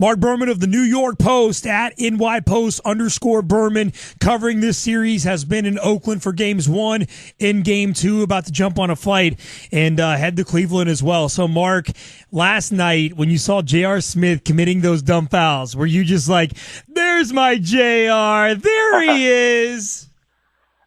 Marc Berman of the New York Post at NYPost_Berman covering this series, has been in Oakland for games 1 and game 2, about to jump on a flight and head to Cleveland as well. So, Mark, last night when you saw J.R. Smith committing those dumb fouls, were you just like, there's my J.R., there he is?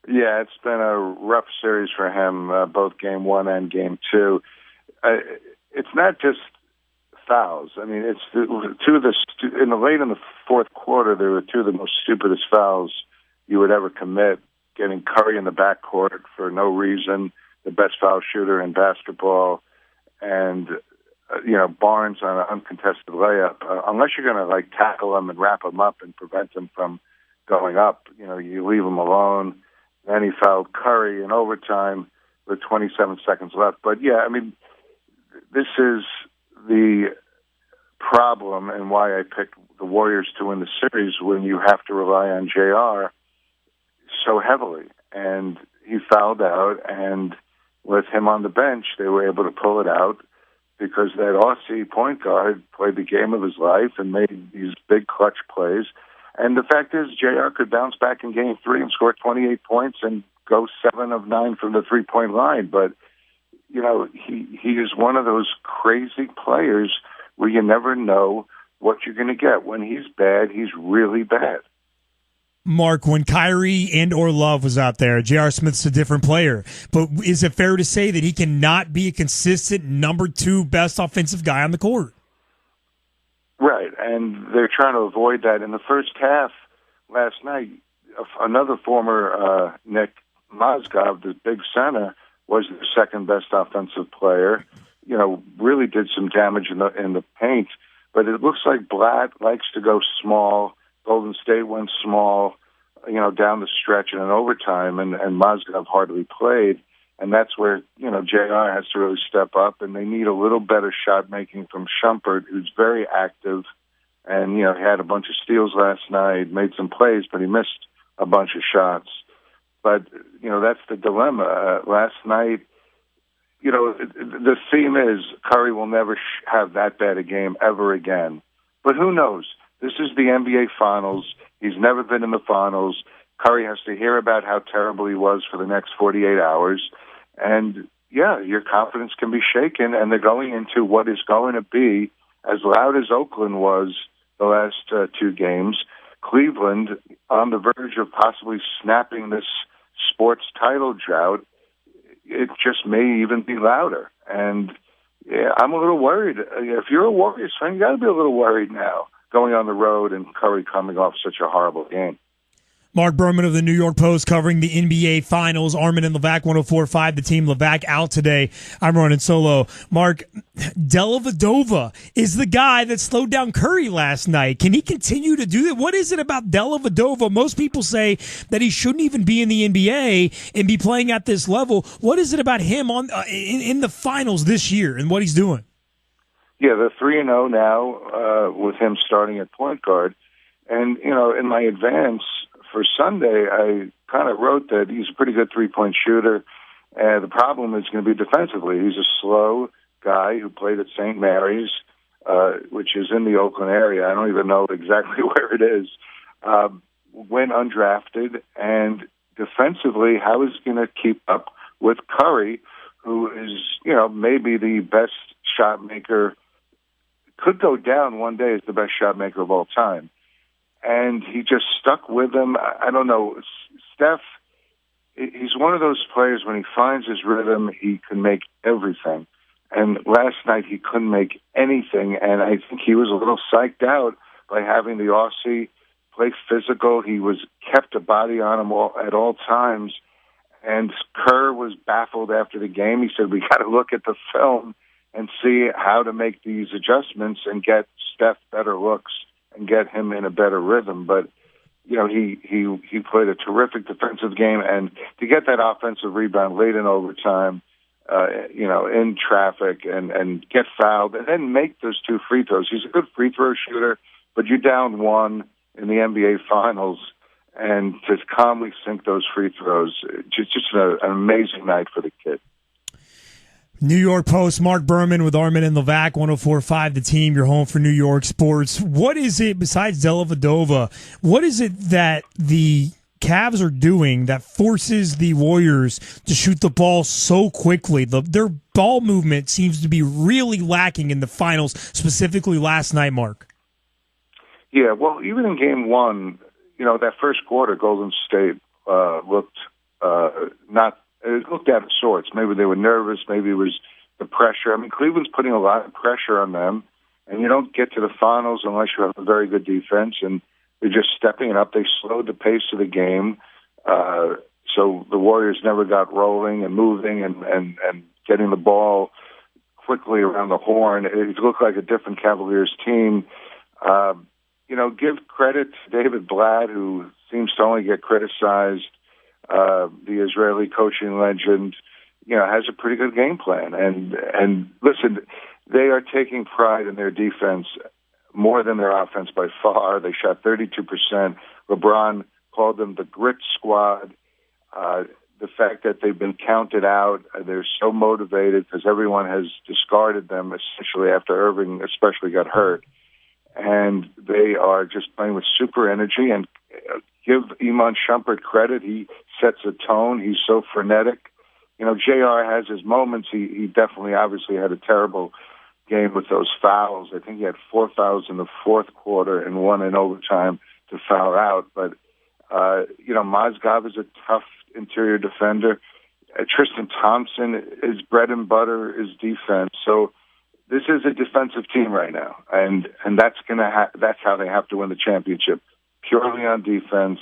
Yeah, it's been a rough series for him, both game 1 and game 2. It's not just fouls. I mean, it's two of the late in the fourth quarter, there were two of the most stupidest fouls you would ever commit. Getting Curry in the backcourt for no reason, the best foul shooter in basketball, and Barnes on an uncontested layup. Unless you're going to tackle him and wrap him up and prevent him from going up, you leave him alone. Then he fouled Curry in overtime with 27 seconds left. But yeah, I mean, this is the problem and why I picked the Warriors to win the series when you have to rely on JR so heavily. And he fouled out, and with him on the bench, they were able to pull it out because that Aussie point guard played the game of his life and made these big clutch plays. And the fact is, JR could bounce back in game 3 and score 28 points and go 7 of 9 from the three-point line. But he is one of those crazy players where you never know what you're going to get. When he's bad, he's really bad. Mark, when Kyrie and or Love was out there, J.R. Smith's a different player. But is it fair to say that he cannot be a consistent number 2 best offensive guy on the court? Right, and they're trying to avoid that. In the first half last night, another former Nick Mozgov, the big center, was the second best offensive player. Really did some damage in the paint. But it looks like Blatt likes to go small. Golden State went small, down the stretch in an overtime, and Mozgov hardly played. And that's where, JR has to really step up, and they need a little better shot making from Shumpert, who's very active. And, he had a bunch of steals last night, made some plays, but he missed a bunch of shots. But, that's the dilemma. Last night, the theme is Curry will never have that bad a game ever again. But who knows? This is the NBA Finals. He's never been in the Finals. Curry has to hear about how terrible he was for the next 48 hours. And, yeah, your confidence can be shaken, and they're going into what is going to be, as loud as Oakland was the last 2 games, Cleveland on the verge of possibly snapping this sports title drought. It just may even be louder. And yeah, I'm a little worried. If you're a Warriors fan, you got to be a little worried now, going on the road and Curry coming off such a horrible game. Marc Berman of the New York Post covering the NBA Finals. Armen and Levack 104.5. The team Levack out today. I'm running solo. Mark, Dellavedova is the guy that slowed down Curry last night. Can he continue to do that? What is it about Dellavedova? Most people say that he shouldn't even be in the NBA and be playing at this level. What is it about him in the finals this year and what he's doing? Yeah, they're 3-0 now with him starting at point guard. And, in my advance for Sunday, I kind of wrote that he's a pretty good three-point shooter. The problem is going to be defensively. He's a slow guy who played at St. Mary's, which is in the Oakland area. I don't even know exactly where it is. Went undrafted, and defensively, how is he going to keep up with Curry, who is, maybe the best shot maker, could go down one day as the best shot maker of all time. And he just stuck with him. I don't know. Steph, he's one of those players, when he finds his rhythm, he can make everything. And last night he couldn't make anything, and I think he was a little psyched out by having the Aussie play physical. He kept a body on him at all times. And Kerr was baffled after the game. He said, we got to look at the film and see how to make these adjustments and get Steph better looks and get him in a better rhythm. But, he played a terrific defensive game, and to get that offensive rebound late in overtime, in traffic and get fouled and then make those 2 free throws. He's a good free throw shooter, but you're down 1 in the NBA Finals, and to calmly sink those free throws, just an amazing night for the kid. New York Post, Marc Berman with Armen and Levack, 104.5 The Team, your home for New York sports. What is it, besides Dellavedova, what is it that the Cavs are doing that forces the Warriors to shoot the ball so quickly? Their ball movement seems to be really lacking in the finals, specifically last night, Mark. Yeah, well, even in Game 1, that first quarter, Golden State looked not. It looked out of sorts. Maybe they were nervous. Maybe it was the pressure. I mean, Cleveland's putting a lot of pressure on them, and you don't get to the finals unless you have a very good defense, and they're just stepping it up. They slowed the pace of the game, so the Warriors never got rolling and moving and getting the ball quickly around the horn. It looked like a different Cavaliers team. Give credit to David Blatt, who seems to only get criticized. The Israeli coaching legend, has a pretty good game plan. And listen, they are taking pride in their defense more than their offense by far. They shot 32%. LeBron called them the grit squad. The fact that they've been counted out, they're so motivated because everyone has discarded them essentially after Irving especially got hurt. And they are just playing with super energy. And give Iman Shumpert credit. He sets a tone. He's so frenetic. JR has his moments. He definitely obviously had a terrible game with those fouls. I think he had 4 fouls in the fourth quarter and 1 in overtime to foul out. But, Mozgov is a tough interior defender. Tristan Thompson, his bread and butter is defense. So this is a defensive team right now, and that's that's how they have to win the championship, purely on defense,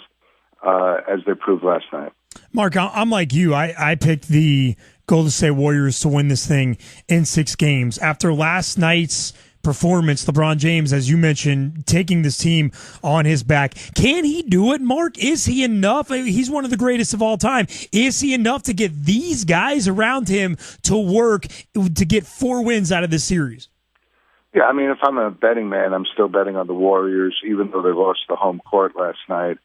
as they proved last night. Mark, I'm like you. I picked the Golden State Warriors to win this thing in 6 games. After last night's performance, LeBron James, as you mentioned, taking this team on his back. Can he do it, Mark? Is he enough? He's one of the greatest of all time. Is he enough to get these guys around him to work to get 4 wins out of this series? Yeah, I mean, if I'm a betting man, I'm still betting on the Warriors, even though they lost the home court last night.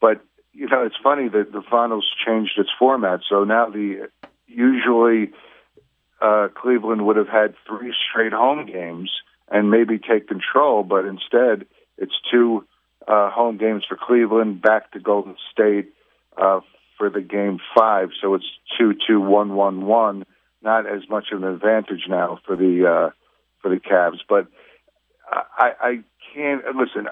But, it's funny that the finals changed its format. So now usually Cleveland would have had 3 straight home games and maybe take control, but instead it's 2 home games for Cleveland, back to Golden State for the Game 5. So it's 2-2-1-1-1. Not as much of an advantage now for the Cavs, but I can't listen.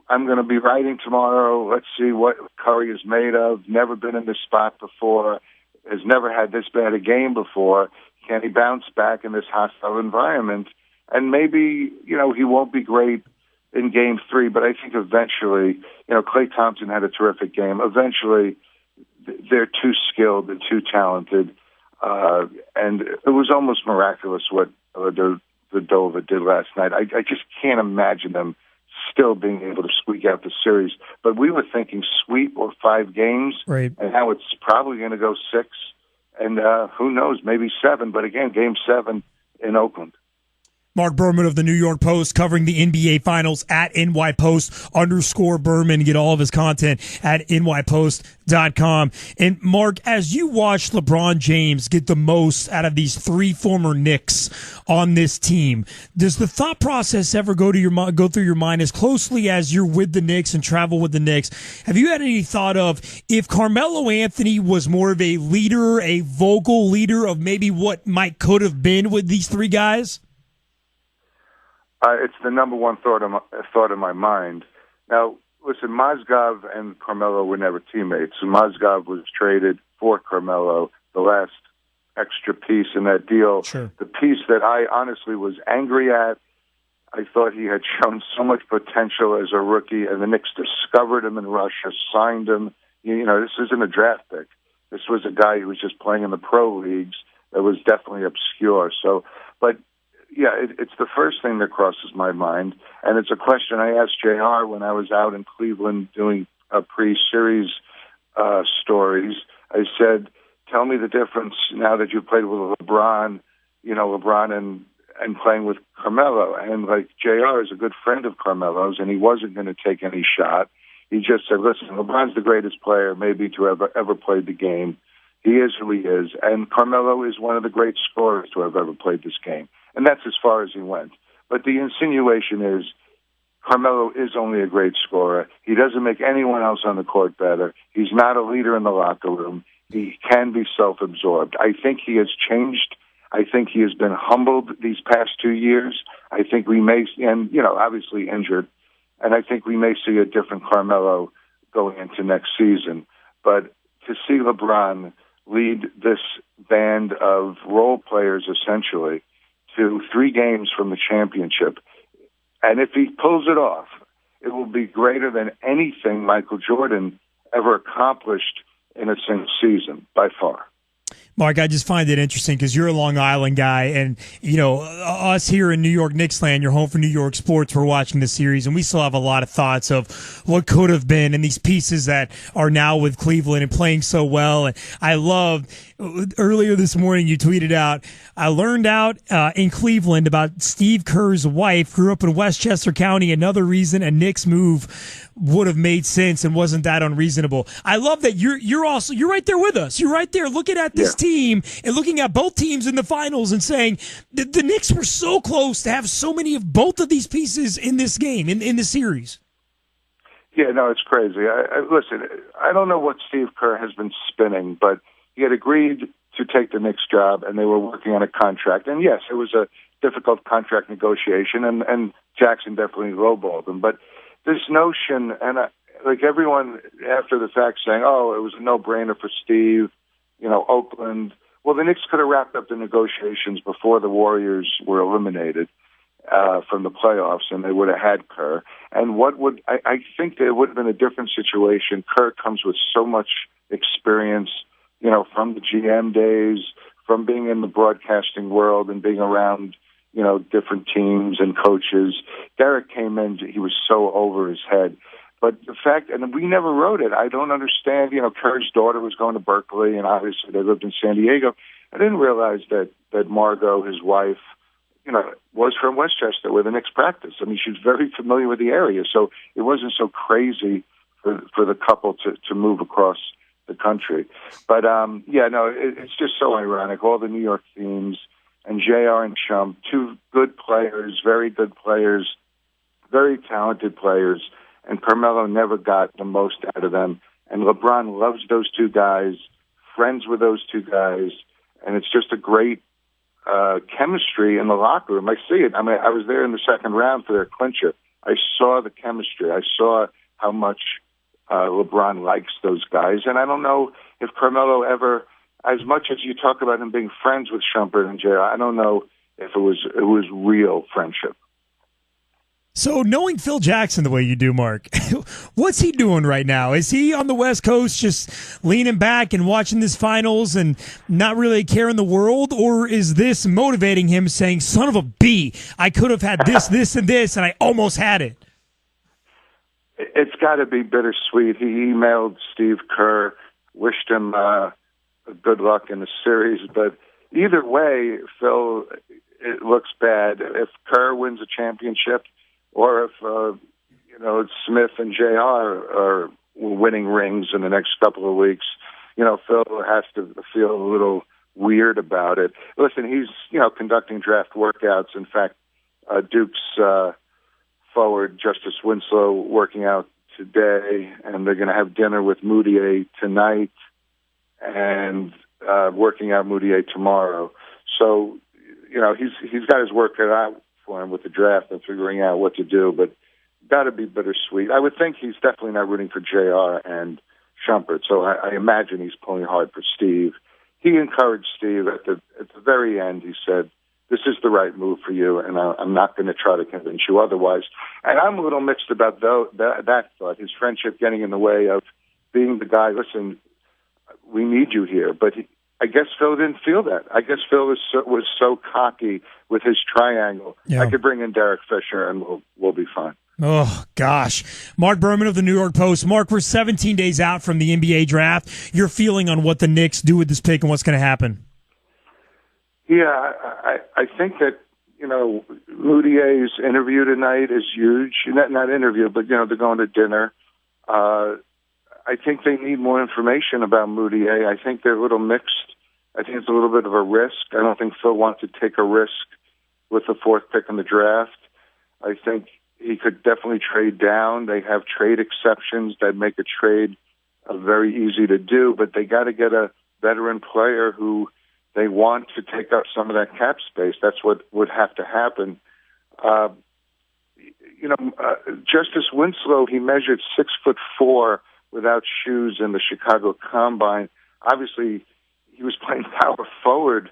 I'm going to be writing tomorrow. Let's see what Curry is made of. Never been in this spot before. Has never had this bad a game before. Can he bounce back in this hostile environment? And maybe, he won't be great in Game 3, but I think eventually, Klay Thompson had a terrific game. Eventually, they're too skilled and too talented. And it was almost miraculous what Vedova did last night. I just can't imagine them still being able to squeak out the series. But we were thinking sweep or 5 games, right? And now it's probably going to go 6. And who knows, maybe 7. But again, Game 7 in Oakland. Marc Berman of the New York Post covering the NBA Finals at NYPost_Berman. Get all of his content at nypost.com. And Mark, as you watch LeBron James get the most out of these 3 former Knicks on this team, does the thought process ever go through your mind as closely as you're with the Knicks and travel with the Knicks? Have you had any thought of if Carmelo Anthony was more of a leader, a vocal leader of maybe what could have been with these 3 guys? It's the number one thought in my mind. Now, listen, Mozgov and Carmelo were never teammates. Mozgov was traded for Carmelo, the last extra piece in that deal. Sure. The piece that I honestly was angry at. I thought he had shown so much potential as a rookie, and the Knicks discovered him in Russia, signed him. This isn't a draft pick. This was a guy who was just playing in the pro leagues that was definitely obscure. So, but yeah, it's the first thing that crosses my mind, and it's a question I asked JR when I was out in Cleveland doing pre-series stories. I said, tell me the difference now that you played with LeBron, and playing with Carmelo. And JR is a good friend of Carmelo's, and he wasn't going to take any shot. He just said, listen, LeBron's the greatest player maybe to ever played the game. He is who he is, and Carmelo is one of the great scorers to have ever played this game. And that's as far as he went. But the insinuation is Carmelo is only a great scorer. He doesn't make anyone else on the court better. He's not a leader in the locker room. He can be self-absorbed. I think he has changed. I think he has been humbled these past 2 years. I think we may, and, obviously injured, and I think we may see a different Carmelo going into next season. But to see LeBron lead this band of role players, essentially, to 3 games from the championship, and if he pulls it off, it will be greater than anything Michael Jordan ever accomplished in a single season, by far. Mark, I just find it interesting because you're a Long Island guy, and us here in New York Knicks land, you're home for New York sports. We're watching the series, and we still have a lot of thoughts of what could have been, and these pieces that are now with Cleveland and playing so well. And I loved earlier this morning you tweeted out, I learned out in Cleveland about Steve Kerr's wife, grew up in Westchester County. Another reason a Knicks move would have made sense and wasn't that unreasonable. I love that you're right there with us. You're right there looking at this team and looking at both teams in the finals and saying the Knicks were so close to have so many of both of these pieces in this game, in the series. Yeah, no, it's crazy. Listen, I don't know what Steve Kerr has been spinning, but he had agreed to take the Knicks job, and they were working on a contract. And yes, it was a difficult contract negotiation, and Jackson definitely lowballed him. But this notion, and like everyone after the fact saying, oh, it was a no-brainer for Steve, Oakland. Well, the Knicks could have wrapped up the negotiations before the Warriors were eliminated from the playoffs, and they would have had Kerr. And I think there would have been a different situation. Kerr comes with so much experience, from the GM days, from being in the broadcasting world and being around, different teams and coaches. Derek came in, he was so over his head. But the fact, and we never wrote it, I don't understand, Kerr's daughter was going to Berkeley, and obviously they lived in San Diego. I didn't realize that Margot, his wife, was from Westchester, where the Knicks practice. I mean, she's very familiar with the area, so it wasn't so crazy for the couple to move across the country. But, it's just so ironic, all the New York themes, and JR and Chump, 2 good players, very good players, very talented players, and Carmelo never got the most out of them. And LeBron loves those 2 guys, friends with those 2 guys, and it's just a great chemistry in the locker room. I see it. I mean, I was there in the second round for their clincher. I saw the chemistry. I saw how much LeBron likes those guys. And I don't know if Carmelo ever, as much as you talk about him being friends with Shumpert and JR, I don't know if it was real friendship. So knowing Phil Jackson the way you do, Mark, what's he doing right now? Is he on the West Coast just leaning back and watching this finals and not really caring the world? Or is this motivating him saying, son of a B, I could have had this, this, and this, and I almost had it? It's got to be bittersweet. He emailed Steve Kerr, wished him good luck in the series. But either way, Phil, it looks bad. If Kerr wins a championship, or if, Smith and JR are winning rings in the next couple of weeks, Phil has to feel a little weird about it. Listen, he's, conducting draft workouts. In fact, Duke's forward, Justice Winslow, working out today, and they're going to have dinner with Moutier tonight and working out Moutier tomorrow. So, he's got his work cut out for him with the draft and figuring out what to do, but got to be bittersweet. I would think he's definitely not rooting for JR and Shumpert, so I imagine he's pulling hard for Steve. He encouraged Steve at the very end. He said, this is the right move for you, and I'm not going to try to convince you otherwise. And I'm a little mixed about that thought, his friendship getting in the way of being the guy, listen, we need you here. But I guess Phil didn't feel that. I guess Phil was so cocky with his triangle. Yeah. I could bring in Derek Fisher, and we'll be fine. Oh, gosh. Marc Berman of the New York Post. Mark, we're 17 days out from the NBA draft. Your feeling on what the Knicks do with this pick and what's going to happen? Yeah, I think that, Moutier's interview tonight is huge. Not interview, but, they're going to dinner. I I think they need more information about Moutier. I think they're a little mixed. I think it's a little bit of a risk. I don't think Phil wants to take a risk with the fourth pick in the draft. I think he could definitely trade down. They have trade exceptions that make a trade very easy to do, but they got to get a veteran player who they want to take up some of that cap space. That's what would have to happen. Justice Winslow, he measured 6'4" without shoes in the Chicago Combine. Obviously, he was playing power forward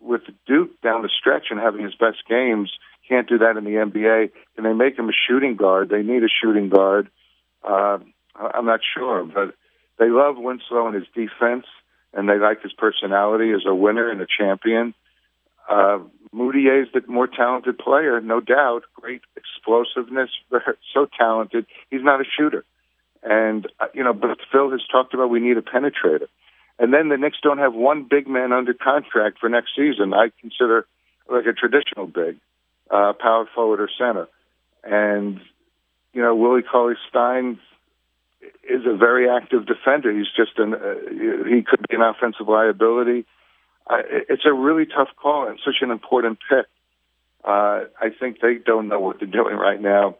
with Duke down the stretch and having his best games. Can't do that in the NBA. Can they make him a shooting guard? They need a shooting guard. I'm not sure, but they love Winslow and his defense, and they like his personality as a winner and a champion. Moutier is the more talented player, no doubt. Great explosiveness, so talented. He's not a shooter. And, but Phil has talked about we need a penetrator. And then the Knicks don't have one big man under contract for next season. I consider like a traditional big, power forward or center. And, Willie Cauley-Stein is a very active defender. He's just he could be an offensive liability. It's a really tough call and such an important pick. I think they don't know what they're doing right now,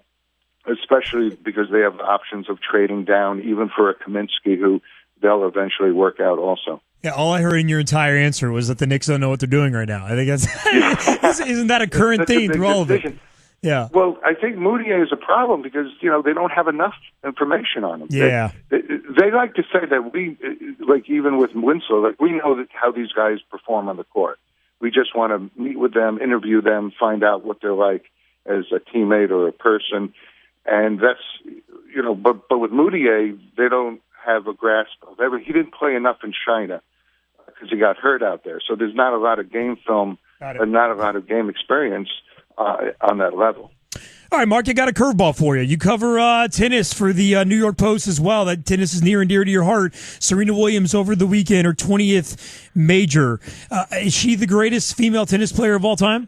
especially because they have the options of trading down, even for a Kaminsky, who they'll eventually work out also. Yeah, all I heard in your entire answer was that the Knicks don't know what they're doing right now. I think that's isn't that a current theme through all of it? Yeah. Well, I think Moutier is a problem because, they don't have enough information on him. Yeah. They like to say that we, like even with Winslow, we know how these guys perform on the court. We just want to meet with them, interview them, find out what they're like as a teammate or a person. And that's, but with Moutier, they don't have a grasp of everything. He didn't play enough in China because he got hurt out there. So there's not a lot of game film and not a lot of game experience on that level. All right, Mark, I got a curveball for you. You cover tennis for the New York Post as well. That tennis is near and dear to your heart. Serena Williams over the weekend, her 20th major. Is she the greatest female tennis player of all time?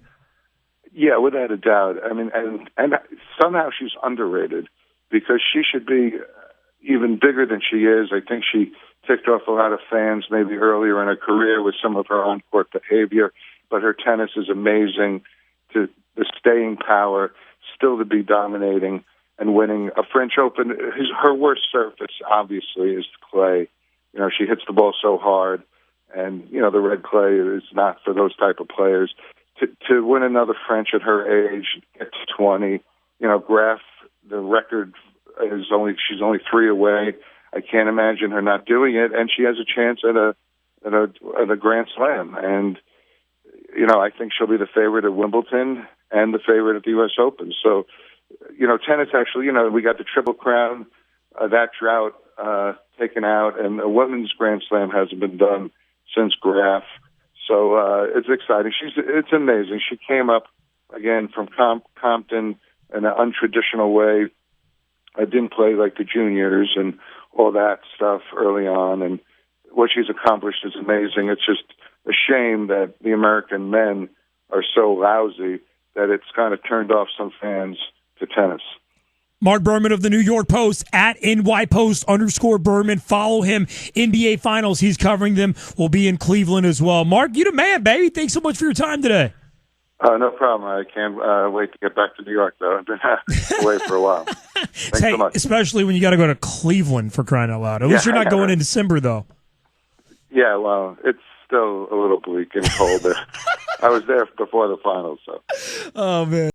Yeah, without a doubt. I mean, and somehow she's underrated because she should be even bigger than she is. I think she ticked off a lot of fans maybe earlier in her career with some of her on-court behavior, but her tennis is amazing. To the staying power, still to be dominating and winning a French Open. Her worst surface, obviously, is clay. She hits the ball so hard, and, the red clay is not for those type of players. To win another French at her age, get to 20, Graf, the record she's only 3 away. I can't imagine her not doing it, and she has a chance at a Grand Slam. And, I think she'll be the favorite at Wimbledon and the favorite at the U.S. Open. So, tennis actually, we got the Triple Crown, that drought taken out, and a women's Grand Slam hasn't been done since Graf. So it's exciting. It's amazing. She came up, again, from Compton in an untraditional way. I didn't play like the juniors and all that stuff early on, and what she's accomplished is amazing. It's just a shame that the American men are so lousy that it's kind of turned off some fans to tennis. Marc Berman of the New York Post, at @NYPost_Berman. Follow him. NBA Finals, he's covering them. Will be in Cleveland as well. Mark, you the man, baby. Thanks so much for your time today. No problem. I can't wait to get back to New York, though. I've been away for a while. Thanks so much. Especially when you got to go to Cleveland, for crying out loud. At least you're not going in December, though. Yeah, well, it's still a little bleak and cold there. I was there before the finals, so. Oh, man.